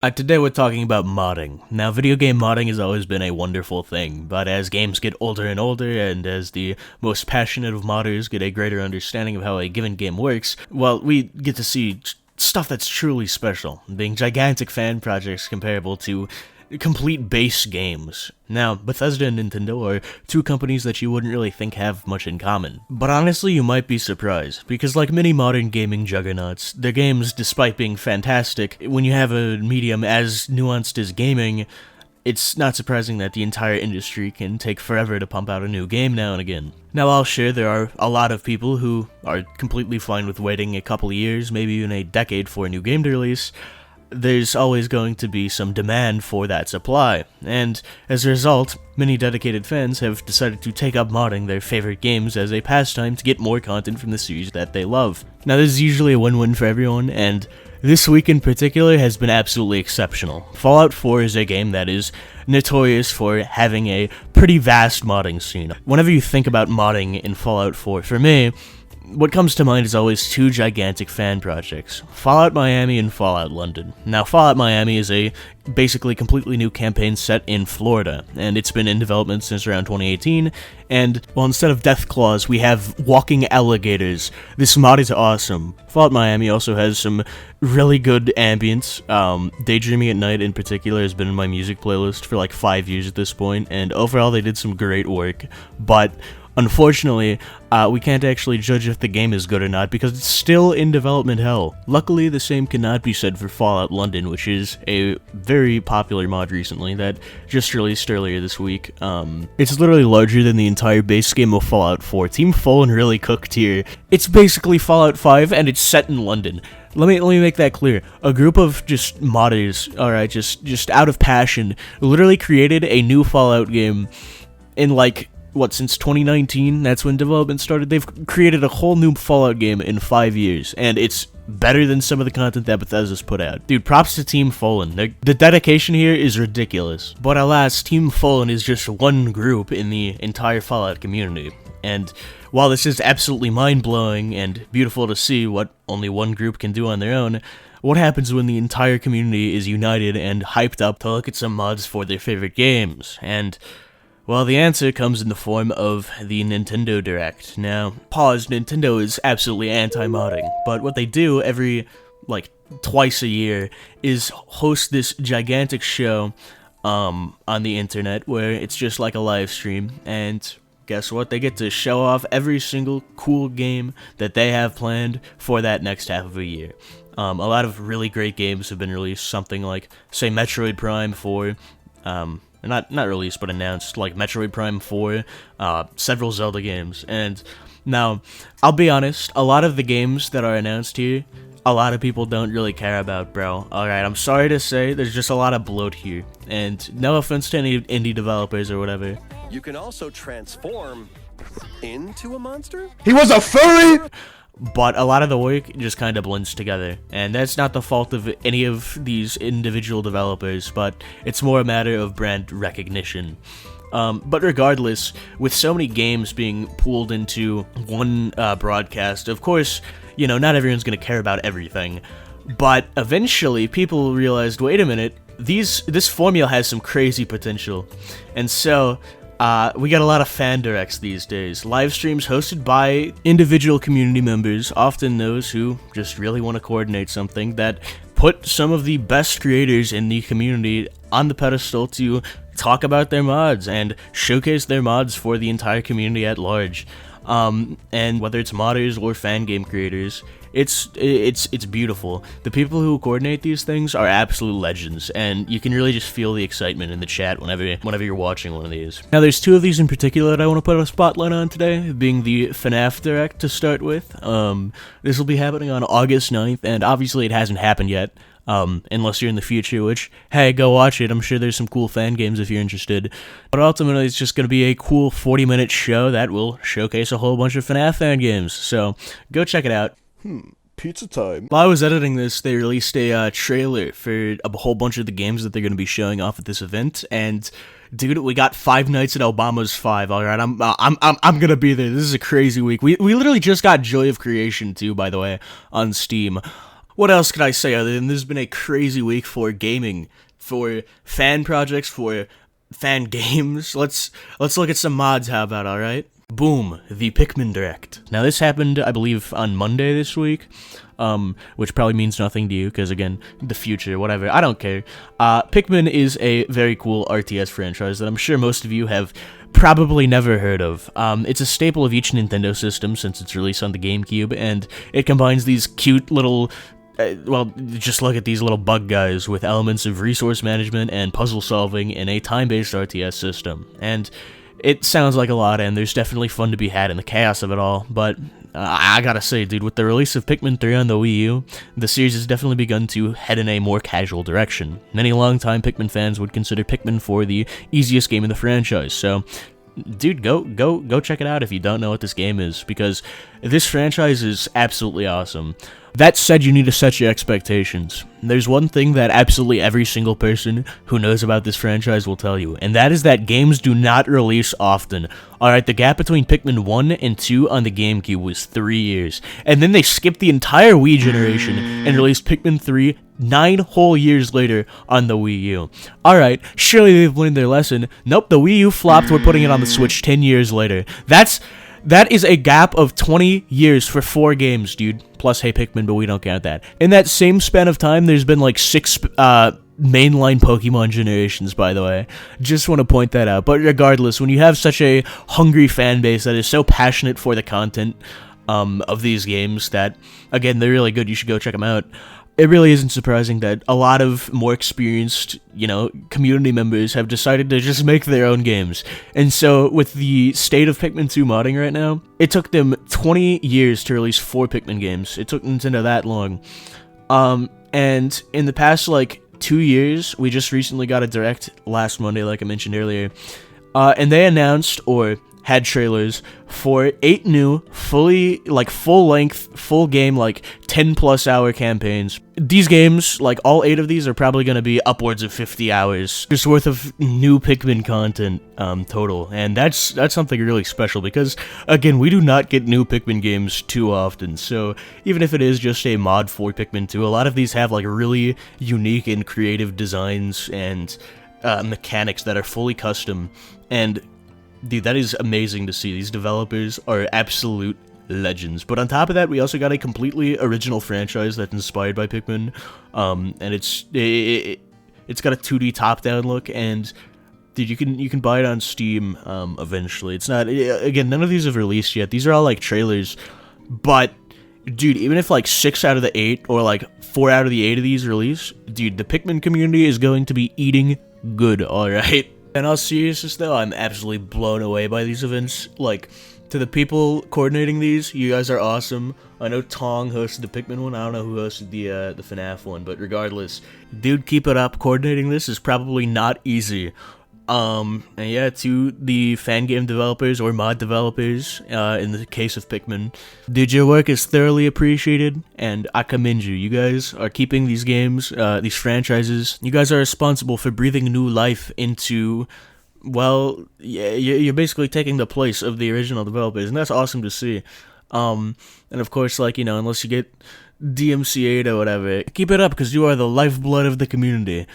Today we're talking about modding. Now, video game modding has always been a wonderful thing, but as games get older and older, and as the most passionate of modders get a greater understanding of how a given game works, well, we get to see stuff that's truly special, being gigantic fan projects comparable to complete base games. Now, Bethesda and Nintendo are two companies that you wouldn't really think have much in common. But honestly, you might be surprised, because like many modern gaming juggernauts, their games, despite being fantastic, when you have a medium as nuanced as gaming, it's not surprising that the entire industry can take forever to pump out a new game now and again. Now, I'll share there are a lot of people who are completely fine with waiting a couple of years, maybe even a decade for a new game to release. There's always going to be some demand for that supply, and as a result, many dedicated fans have decided to take up modding their favorite games as a pastime to get more content from the series that they love. Now, this is usually a win-win for everyone, and this week in particular has been absolutely exceptional. Fallout 4 is a game that is notorious for having a pretty vast modding scene. Whenever you think about modding in Fallout 4, for me, what comes to mind is always two gigantic fan projects, Fallout Miami and Fallout London. Now, Fallout Miami is a basically completely new campaign set in Florida, and it's been in development since around 2018, and, well, instead of death claws, we have walking alligators. This mod is awesome. Fallout Miami also has some really good ambience. Daydreaming at Night in particular has been in my music playlist for like 5 years at this point, and overall they did some great work, but unfortunately, we can't actually judge if the game is good or not because it's still in development hell. Luckily, the same cannot be said for Fallout London, which is a very popular mod recently that just released earlier this week. It's literally larger than the entire base game of Fallout 4. Team Fallen really cooked here. It's basically Fallout 5 and it's set in London. Let me make that clear. A group of just modders, alright, just out of passion, literally created a new Fallout game in like since 2019, that's when development started. They've created a whole new Fallout game in 5 years, and it's better than some of the content that Bethesda's put out. Dude, props to Team Fallen. The dedication here is ridiculous. But alas, Team Fallen is just one group in the entire Fallout community. And while this is absolutely mind-blowing and beautiful to see what only one group can do on their own, what happens when the entire community is united and hyped up to look at some mods for their favorite games? And well, the answer comes in the form of the Nintendo Direct. Now, pause, Nintendo is absolutely anti-modding, but what they do every, twice a year is host this gigantic show, on the internet where it's just like a live stream, and guess what? They get to show off every single cool game that they have planned for that next half of a year. A lot of really great games have been released, something like, say, Metroid Prime 4, not released, but announced, like Metroid Prime 4, several Zelda games, and now, I'll be honest, a lot of the games that are announced here, a lot of people don't really care about, bro. Alright, I'm sorry to say, there's just a lot of bloat here, and no offense to any indie developers or whatever. You can also transform into a monster? He was a furry! But a lot of the work just kind of blends together, and that's not the fault of any of these individual developers, but it's more a matter of brand recognition. But regardless, with so many games being pooled into one broadcast, of course, not everyone's gonna care about everything, but eventually people realized, wait a minute, this formula has some crazy potential, and so we got a lot of fan directs these days, live streams hosted by individual community members, often those who just really want to coordinate something, that put some of the best creators in the community on the pedestal to talk about their mods and showcase their mods for the entire community at large. And whether it's modders or fan game creators, it's beautiful. The people who coordinate these things are absolute legends, and you can really just feel the excitement in the chat whenever you're watching one of these. Now, there's two of these in particular that I want to put a spotlight on today, being the FNAF Direct to start with. This will be happening on August 9th, and obviously it hasn't happened yet. Unless you're in the future, which, hey, go watch it. I'm sure there's some cool fan games if you're interested. But ultimately, it's just going to be a cool 40-minute show that will showcase a whole bunch of FNAF fan games. So, go check it out. Pizza time. While I was editing this, they released a trailer for a whole bunch of the games that they're going to be showing off at this event, and dude, we got Five Nights at Obama's 5. All right, I'm gonna be there. This is a crazy week. We literally just got Joy of Creation 2, by the way, on Steam. what else can I say other than this has been a crazy week for gaming, for fan projects, for fan games. Let's look at some mods, how about, alright? Boom, the Pikmin Direct. Now this happened, I believe, on Monday this week, which probably means nothing to you, because again, the future, whatever, I don't care. Pikmin is a very cool RTS franchise that I'm sure most of you have probably never heard of. It's a staple of each Nintendo system since its release on the GameCube, and it combines these cute little well, just look at these little bug guys with elements of resource management and puzzle solving in a time-based RTS system. And it sounds like a lot, and there's definitely fun to be had in the chaos of it all, but I gotta say, dude, with the release of Pikmin 3 on the Wii U, the series has definitely begun to head in a more casual direction. Many longtime Pikmin fans would consider Pikmin 4 the easiest game in the franchise, so dude, go check it out if you don't know what this game is, because this franchise is absolutely awesome. That said, you need to set your expectations. There's one thing that absolutely every single person who knows about this franchise will tell you, and that is that games do not release often. Alright, the gap between Pikmin 1 and 2 on the GameCube was 3 years, and then they skipped the entire Wii generation and released Pikmin 3 9 whole years later on the Wii U. Alright, surely they've learned their lesson. Nope, the Wii U flopped, we're putting it on the Switch 10 years later. That is a gap of 20 years for 4 games, dude. Plus, hey, Pikmin, but we don't count that. In that same span of time, there's been like 6 mainline Pokemon generations, by the way. Just want to point that out. But regardless, when you have such a hungry fan base that is so passionate for the content of these games that, again, they're really good, you should go check them out. It really isn't surprising that a lot of more experienced, community members have decided to just make their own games. And so, with the state of Pikmin 2 modding right now, it took them 20 years to release 4 Pikmin games. It took Nintendo that long. And in the past, 2 years, we just recently got a Direct last Monday, like I mentioned earlier. And they announced, or had trailers for 8 new, full-length, full-game, 10-plus hour campaigns. These games, all 8 of these, are probably going to be upwards of 50 hours just worth of new Pikmin content total, and that's something really special, because, again, we do not get new Pikmin games too often, so even if it is just a mod for Pikmin 2, a lot of these have, really unique and creative designs and mechanics that are fully custom, and dude, that is amazing to see. These developers are absolute legends. But on top of that, we also got a completely original franchise that's inspired by Pikmin, and it's got a 2D top-down look, and dude, you can buy it on Steam eventually. It's not, again, none of these have released yet. These are all trailers, but dude, even if 6 out of the 8 or 4 out of the 8 of these release, dude, the Pikmin community is going to be eating good, alright? In all seriousness, though, I'm absolutely blown away by these events. To the people coordinating these, you guys are awesome. I know Tong hosted the Pikmin one. I don't know who hosted the FNAF one, but regardless, dude, keep it up. Coordinating this is probably not easy. And yeah, to the Fangame developers or mod developers, in the case of Pikmin, dude, your work is thoroughly appreciated, and I commend you. You guys are keeping these games, these franchises, you guys are responsible for breathing new life into, well, yeah, you're basically taking the place of the original developers, and that's awesome to see. And of course, unless you get DMCA'd or whatever, keep it up, because you are the lifeblood of the community.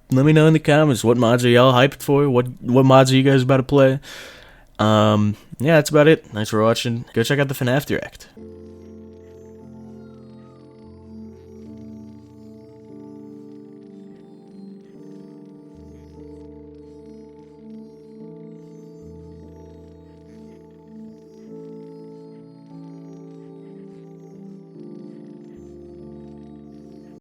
Let me know in the comments, what mods are y'all hyped for? What mods are you guys about to play? Yeah, that's about it. Thanks for watching. Go check out the FNAF Direct.